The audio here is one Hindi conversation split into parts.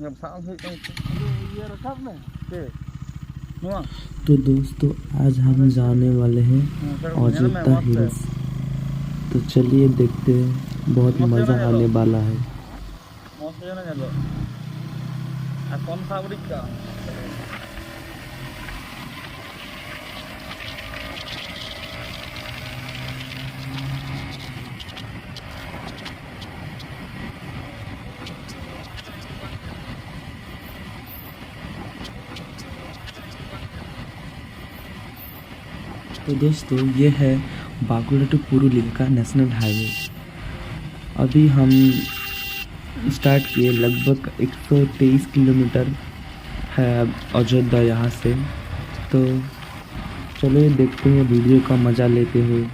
तो दोस्तों आज हम जाने वाले हैं अयोध्या हिल्स। तो चलिए देखते हैं, बहुत मज़ा आने वाला है। तो दोस्तों ये है बांकुड़ा टू पुरुलिया का नेशनल हाईवे। अभी हम स्टार्ट किए, लगभग 123 किलोमीटर है अयोध्या यहाँ से। तो चलिए देखते हैं वीडियो का मज़ा लेते हुए।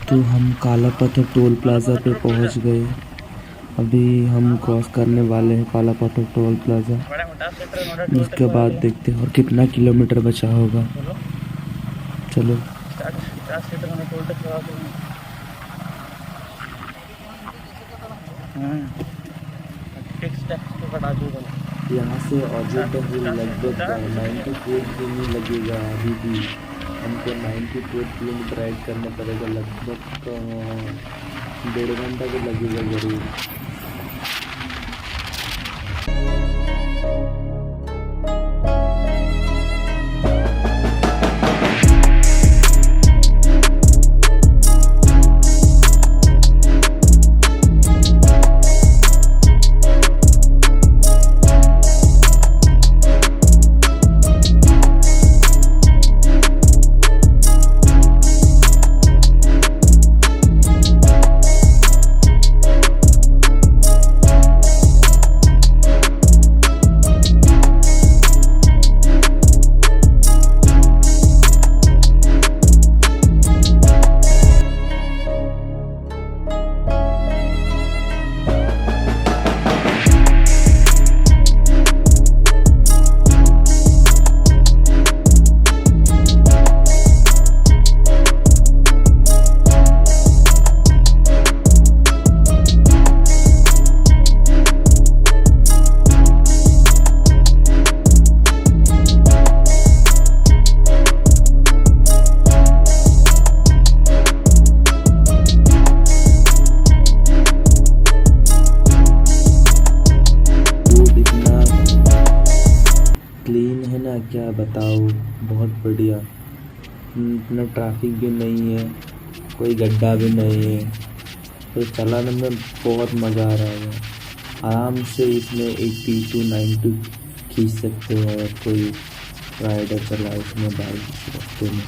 तो हम काला पत्थर टोल प्लाज़ा पे पहुंच गए। अभी हम क्रॉस करने वाले हैं काला पत्थर टोल प्लाज़ा। उसके बाद देखते हैं और कितना किलोमीटर बचा होगा। चलो यहाँ से अयोध्या हिल लगभग 94 किलोमीटर लगेगा। अभी भी हमको 94 किलोमीटर राइड करना पड़ेगा। लगभग 1.5 घंटा तो लगेगा ज़रूर। क्या बताओ, बहुत बढ़िया। इतना ट्रैफिक भी नहीं है, कोई गड्ढा भी नहीं है। तो चलाने में बहुत मज़ा आ रहा है। आराम से इसमें 80 to 90 खींच सकते हो अगर कोई राइडर चला इसमें बाइक रास्ते में।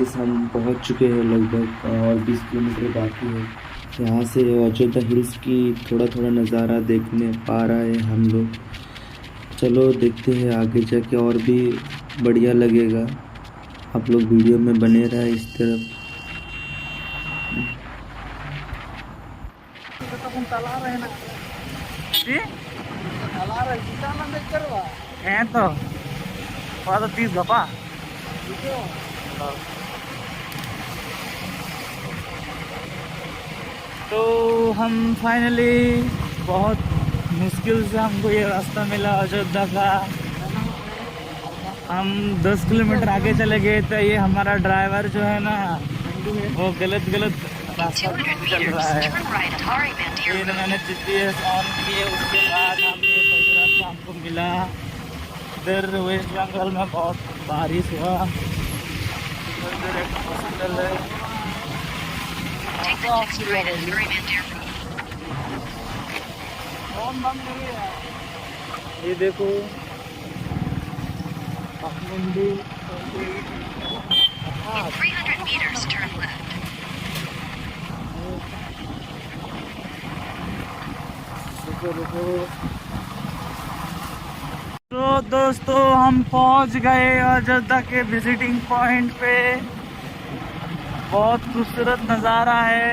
गाइस हम पहुंच चुके हैं, लगभग और 20 किलोमीटर बाकी है। यहाँ से अयोध्या हिल्स की थोड़ा थोड़ा नज़ारा देखने पा रहा है हम लोग। चलो देखते हैं आगे जाके और भी बढ़िया लगेगा। आप लोग वीडियो में बने रहा इस तरफ। हैं तो 30 गपा। तो हम फाइनली बहुत मुश्किल से हमको ये रास्ता मिला अयोध्या का। हम 10 किलोमीटर आगे चले गए तो ये हमारा ड्राइवर जो है ना वो गलत रास्ता चल रहा है। फिर मैंने GPS ऑन किए, उसके बाद हम ये सही रास्ता हमको मिला। इधर वेस्ट बंगाल में बहुत बारिश हुआ। इधर एक हॉस्पिटल है। ये देखो मंडी। 300 meters, turn left. तो दोस्तों हम पहुंच गए अयोध्या के विजिटिंग पॉइंट पे। बहुत खूबसूरत नज़ारा है।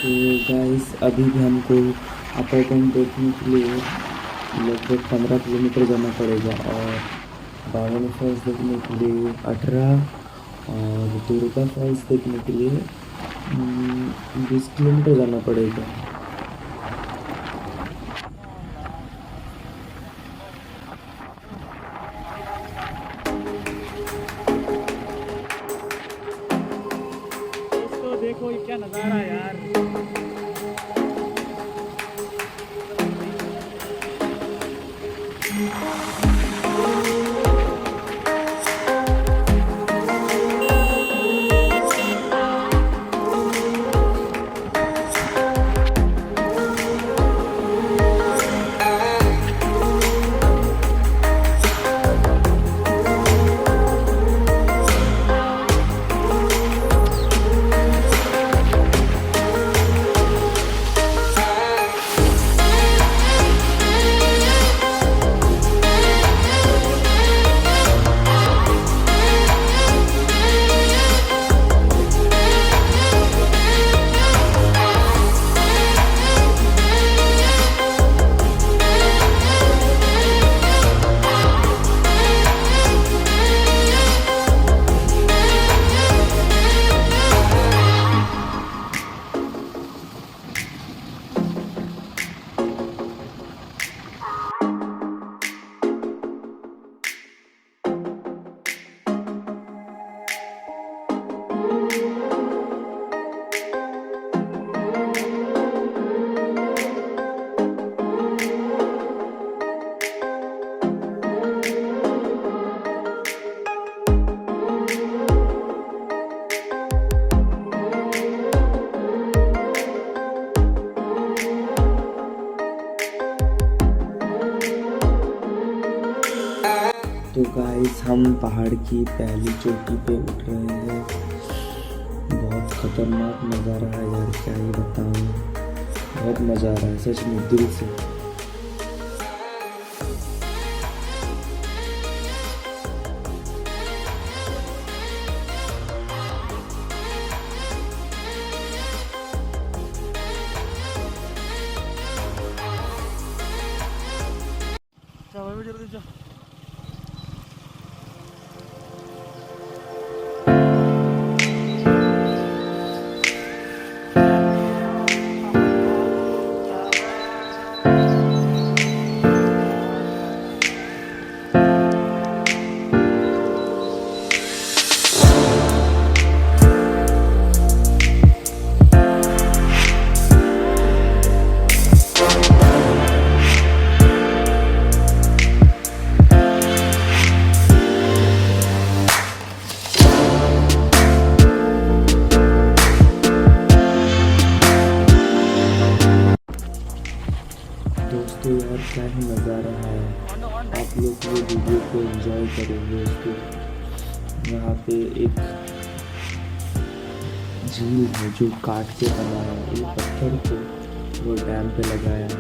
तो गाइस अभी भी हमको अपर टैंक देखने के लिए लगभग 15 किलोमीटर जाना पड़ेगा और बावन फॉल्स देखने के लिए 18 और दुर्गा फॉल्स देखने के लिए 20 किलोमीटर जाना पड़ेगा। दोस्तों देखो ये क्या नज़ारा है यार। तो गाइस हम पहाड़ की पहली चोटी पे उठ रहे हैं। बहुत खतरनाक नज़ारा है यार, क्या ही बताऊँ। बहुत मज़ा आ रहा है सच में, दिल से। जल्दी जाओ। दोस्तों यार क्या ही नज़ारा है, आप लोग ये वीडियो को एंजॉय करेंगे। दोस्तों यहाँ पे एक झील है जो काट के बना है, ये पत्थर को वो डैम पे लगाया है।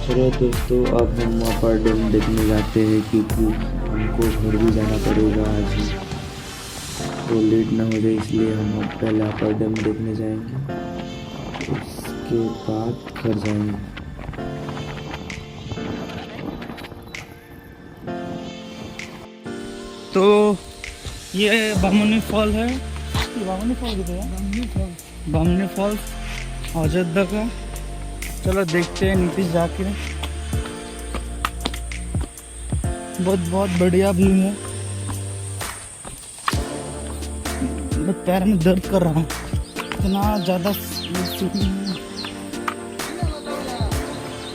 चलो दोस्तों अब हम अपर डैम देखने जाते हैं, क्योंकि हमको घर भी जाना पड़ेगा आज ही, तो लेट ना हो जाए, इसलिए हम अब पहले अपर डैम देखने जाएंगे, उसके बाद घर जाएंगे। तो ये बामनी फॉल है, बामनी फॉल किधर है? बामनी फॉल्स अयोध्या का। चलो देखते हैं नीचे जाके। बहुत बढ़िया व्यू है। मैं पैर में दर्द कर रहा हूँ, इतना ज़्यादा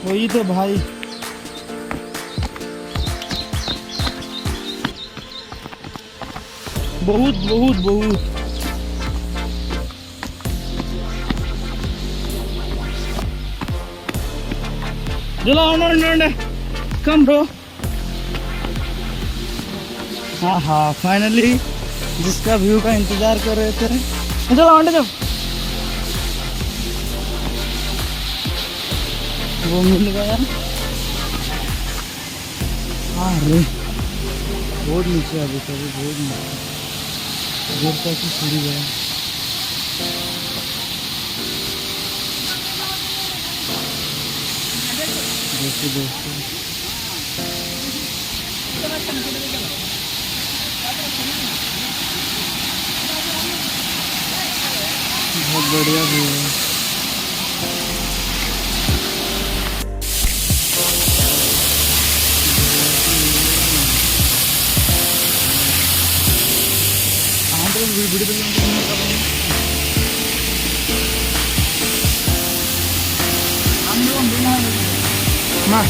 वही तो भाई। बहुत चलो कम ब्रो। हाँ फाइनली जिसका व्यू का इंतजार कर रहे थे, चलो आंटे जब वो मिल गया। हाँ रे बहुत नीचे अभी तो, बहुत नीचे देर तक ही पूरी गया। दोस्तों दोस्तों बहुत बढ़िया व्यू है। Ma.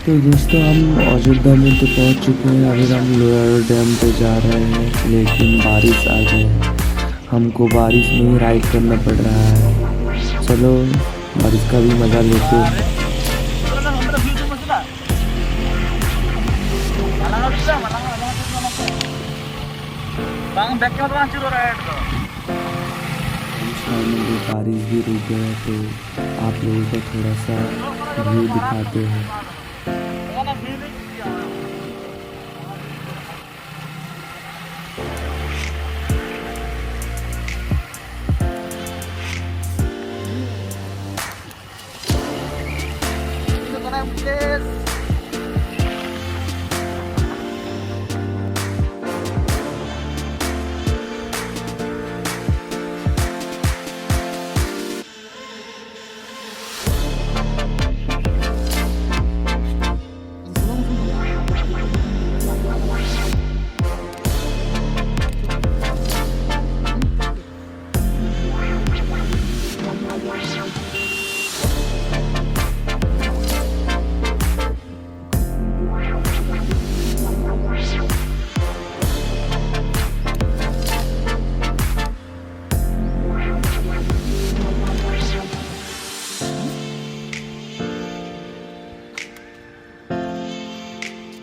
तो दोस्तों हम अयोध्या में तो पहुंच चुके हैं। अभी हम लोअर डैम पे जा रहे हैं, लेकिन बारिश आ गई। हमको बारिश में ही राइड करना पड़ रहा है। चलो बारिश का भी मज़ा लेते हैं। फाइनली बारिश भी रुक गया, तो आप लोगों को थोड़ा सा व्यू दिखाते हैं। Yes.